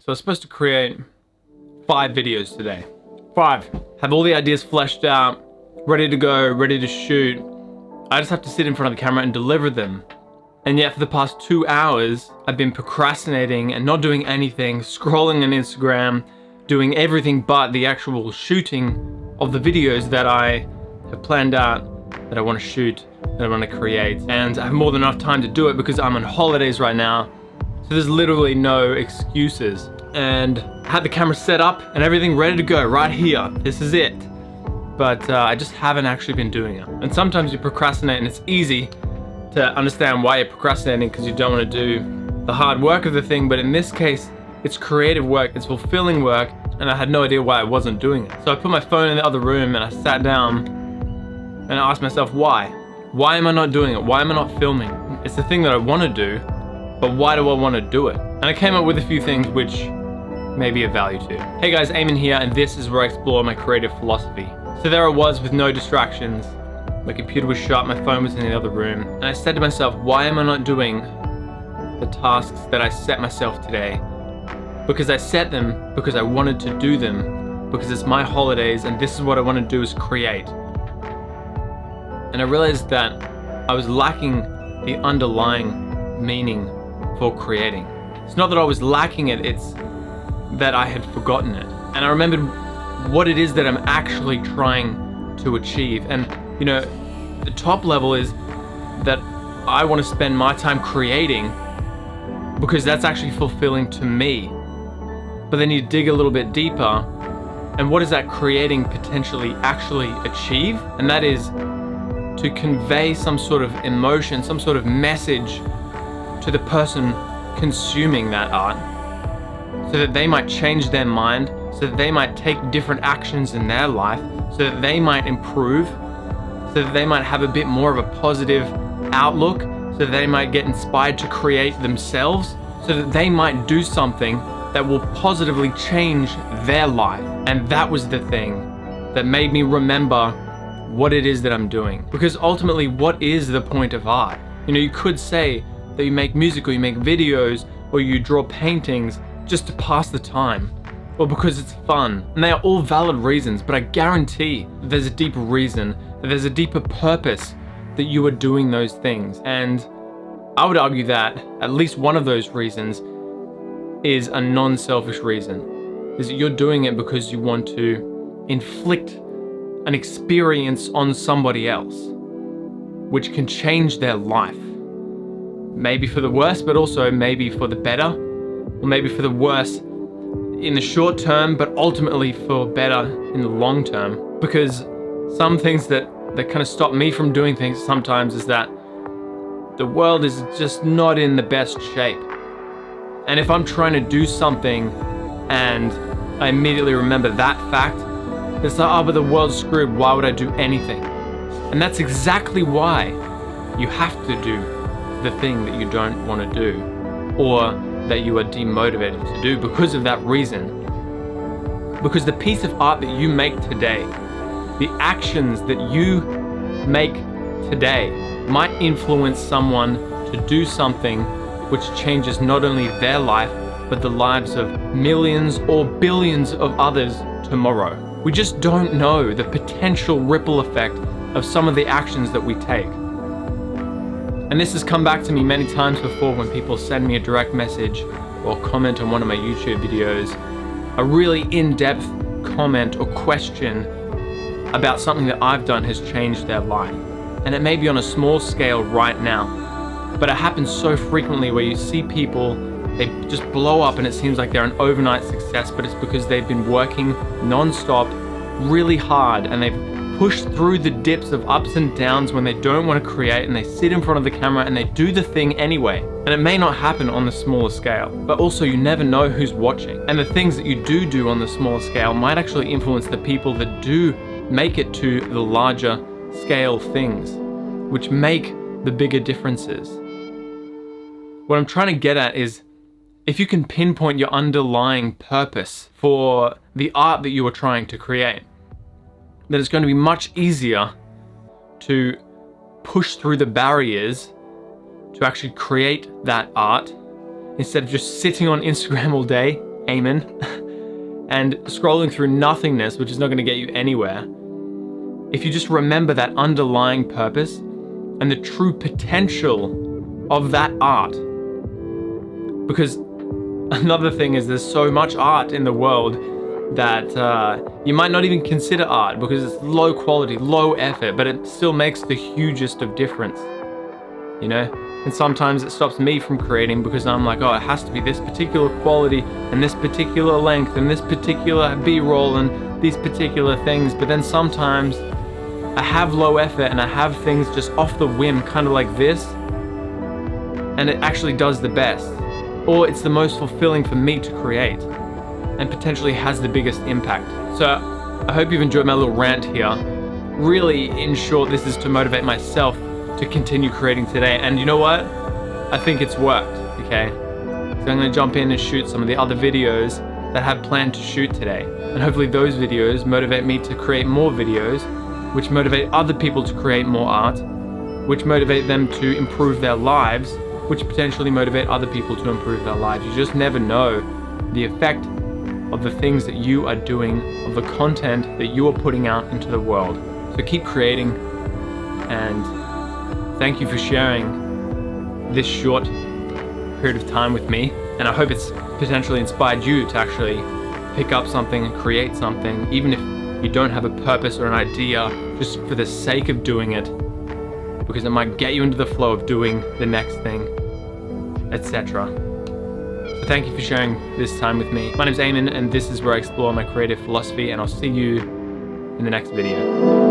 So I was supposed to create 5 videos today. 5. Have all the ideas fleshed out, ready to go, ready to shoot. I just have to sit in front of the camera and deliver them. And yet for the past 2 hours, I've been procrastinating and not doing anything, scrolling on Instagram, doing everything but the actual shooting of the videos that I have planned out, that I want to shoot, that I want to create. And I have more than enough time to do it because I'm on holidays right now. So there's literally no excuses. And I had the camera set up and everything ready to go right here. This is it. But I just haven't actually been doing it. And sometimes you procrastinate and it's easy to understand why you're procrastinating because you don't want to do the hard work of the thing. But in this case, it's creative work, it's fulfilling work, and I had no idea why I wasn't doing it. So I put my phone in the other room and I sat down and I asked myself, why? Why am I not doing it? Why am I not filming? It's the thing that I want to do, but why do I want to do it? And I came up with a few things which may be of value to you. Hey guys, Eamon here, and this is where I explore my creative philosophy. So there I was with no distractions. My computer was shut, my phone was in the other room, and I said to myself, why am I not doing the tasks that I set myself today? Because I set them because I wanted to do them, because it's my holidays and this is what I want to do, is create. And I realized that I was lacking the underlying meaning for creating. It's not that I was lacking it, it's that I had forgotten it. And I remembered what it is that I'm actually trying to achieve. And you know, the top level is that I want to spend my time creating because that's actually fulfilling to me. But then you dig a little bit deeper, and what does that creating potentially actually achieve? And that is to convey some sort of emotion, some sort of message to the person consuming that art, so that they might change their mind, so that they might take different actions in their life, so that they might improve, so that they might have a bit more of a positive outlook, so that they might get inspired to create themselves, so that they might do something that will positively change their life. And that was the thing that made me remember what it is that I'm doing. Because ultimately, what is the point of art? You know, you could say that you make music or you make videos or you draw paintings just to pass the time, or because it's fun. And they are all valid reasons, but I guarantee there's a deeper reason, that there's a deeper purpose that you are doing those things. And I would argue that at least one of those reasons is a non-selfish reason, is that you're doing it because you want to inflict an experience on somebody else, which can change their life. Maybe for the worse, but also maybe for the better, or maybe for the worse in the short term, but ultimately for better in the long term. Because some things that kind of stop me from doing things sometimes is that the world is just not in the best shape. And if I'm trying to do something and I immediately remember that fact, it's like, oh, but the world's screwed, why would I do anything? And that's exactly why you have to do the thing that you don't want to do, or that you are demotivated to do because of that reason. Because the piece of art that you make today, the actions that you make today might influence someone to do something which changes not only their life, but the lives of millions or billions of others tomorrow. We just don't know the potential ripple effect of some of the actions that we take. And this has come back to me many times before when people send me a direct message or comment on one of my YouTube videos, a really in-depth comment or question about something that I've done has changed their life. And it may be on a small scale right now, but it happens so frequently where you see people, they just blow up and it seems like they're an overnight success, but it's because they've been working non-stop, really hard, and they've pushed through the dips of ups and downs when they don't want to create, and they sit in front of the camera and they do the thing anyway. And it may not happen on the smaller scale, but also you never know who's watching. And the things that you do on the smaller scale might actually influence the people that do make it to the larger scale things, which make the bigger differences. What I'm trying to get at is, if you can pinpoint your underlying purpose for the art that you are trying to create, then it's going to be much easier to push through the barriers to actually create that art, instead of just sitting on Instagram all day Amen, and scrolling through nothingness, which is not going to get you anywhere, if you just remember that underlying purpose and the true potential of that art. Because another thing is there's so much art in the world that you might not even consider art because it's low quality, low effort, but it still makes the hugest of difference, you know? And sometimes it stops me from creating because I'm like, oh, it has to be this particular quality and this particular length and this particular B-roll and these particular things. But then sometimes I have low effort and I have things just off the whim, kind of like this, and it actually does the best. Or it's the most fulfilling for me to create and potentially has the biggest impact. So I hope you've enjoyed my little rant here. Really, in short, this is to motivate myself to continue creating today. And you know what? I think it's worked, okay? So I'm gonna jump in and shoot some of the other videos that I have planned to shoot today. And hopefully those videos motivate me to create more videos, which motivate other people to create more art, which motivate them to improve their lives, which potentially motivate other people to improve their lives. You just never know the effect of the things that you are doing, of the content that you are putting out into the world. So keep creating, and thank you for sharing this short period of time with me. And I hope it's potentially inspired you to actually pick up something and create something, even if you don't have a purpose or an idea, just for the sake of doing it, because it might get you into the flow of doing the next thing, etc. So thank you for sharing this time with me. My name's Eamon, and this is where I explore my creative philosophy, and I'll see you in the next video.